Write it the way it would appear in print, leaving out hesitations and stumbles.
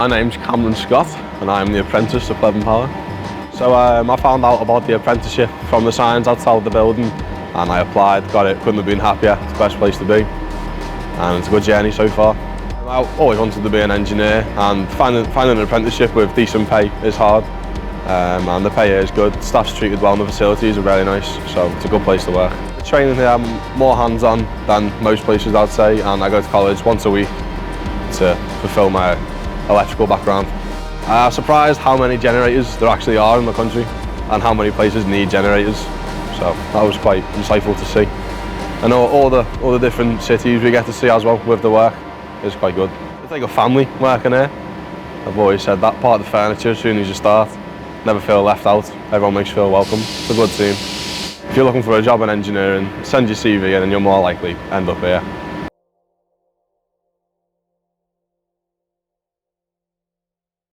My name's Cameron Scott and I'm the apprentice at Pleavin Power. So I found out about the apprenticeship from the signs outside the building and I applied, got it, couldn't have been happier. It's the best place to be and it's a good journey so far. I always wanted to be an engineer and finding an apprenticeship with decent pay is hard and the pay here is good. Staff's treated well and the facilities are really nice, so it's a good place to work. The training here I'm more hands-on than most places I'd say, and I go to college once a week to fulfil my electrical background. I was surprised how many generators there actually are in the country and how many places need generators, so that was quite insightful to see. And all the different cities we get to see as well with the work is quite good. It's like a family working here. I've always said that, part of the furniture as soon as you start. Never feel left out, everyone makes you feel welcome. It's a good team. If you're looking for a job in engineering, send your CV in and you'll more likely end up here.